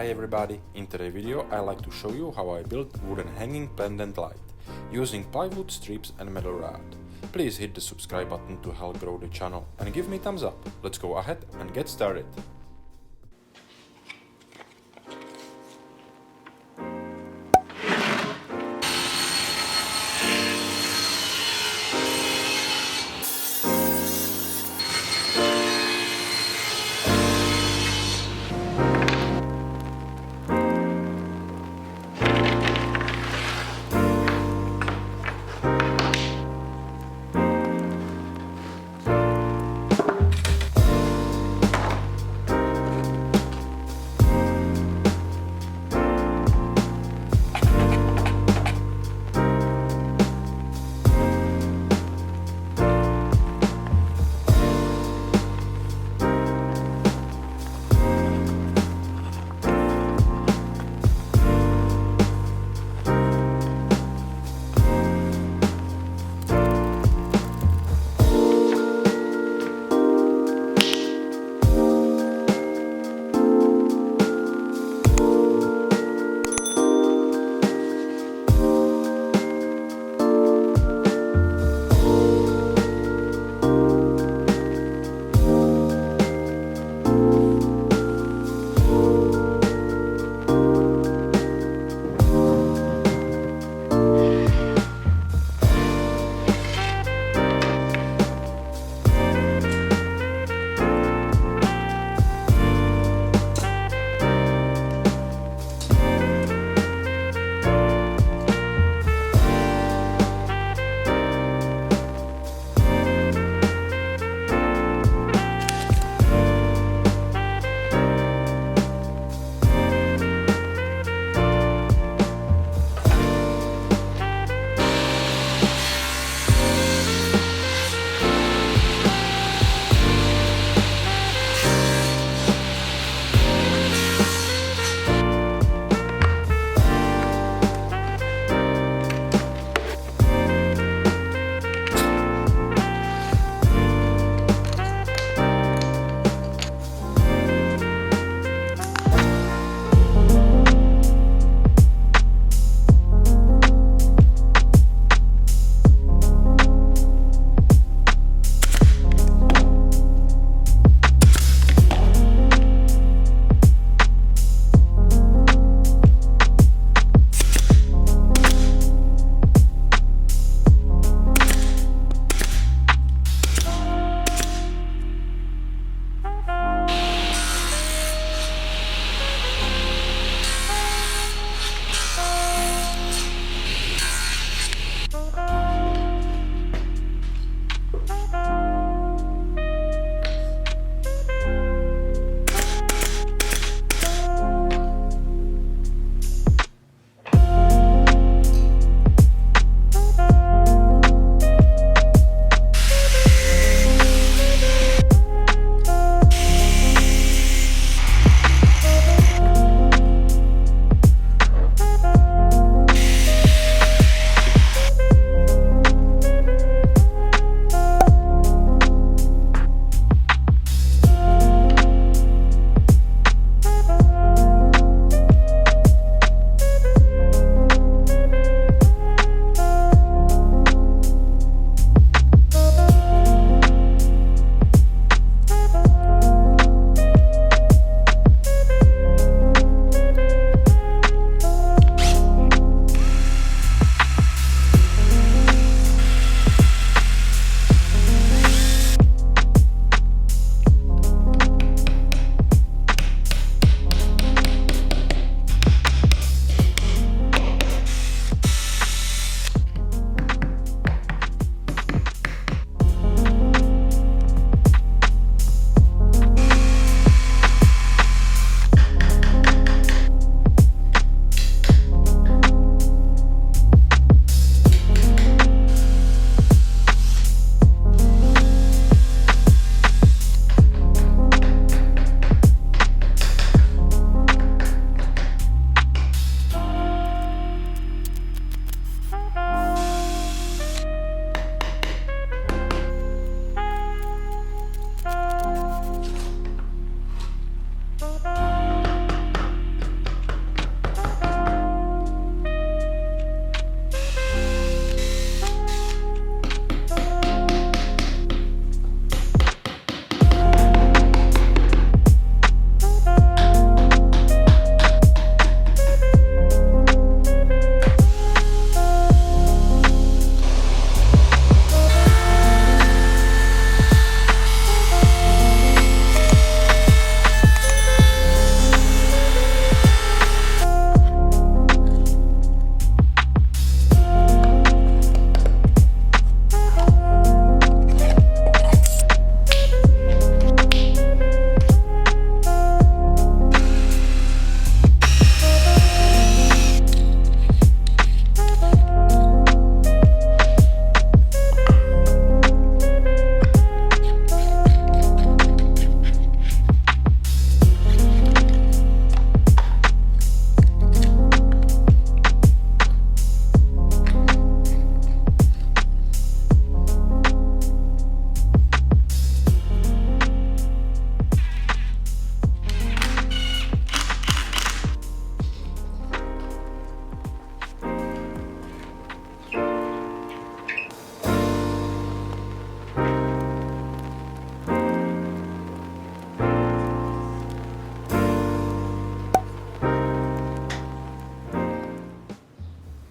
Hi everybody, in today's video I like to show you how I built wooden hanging pendant light using plywood strips and metal rod. Please hit the subscribe button to help grow the channel and give me thumbs up. Let's go ahead and get started.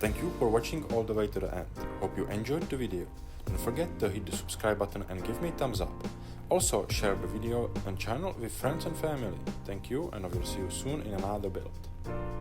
Thank you for watching all the way to the end. Hope you enjoyed the video. Don't forget to hit the subscribe button and give me a thumbs up. Also share the video and channel with friends and family. Thank you, and I will see you soon in another build.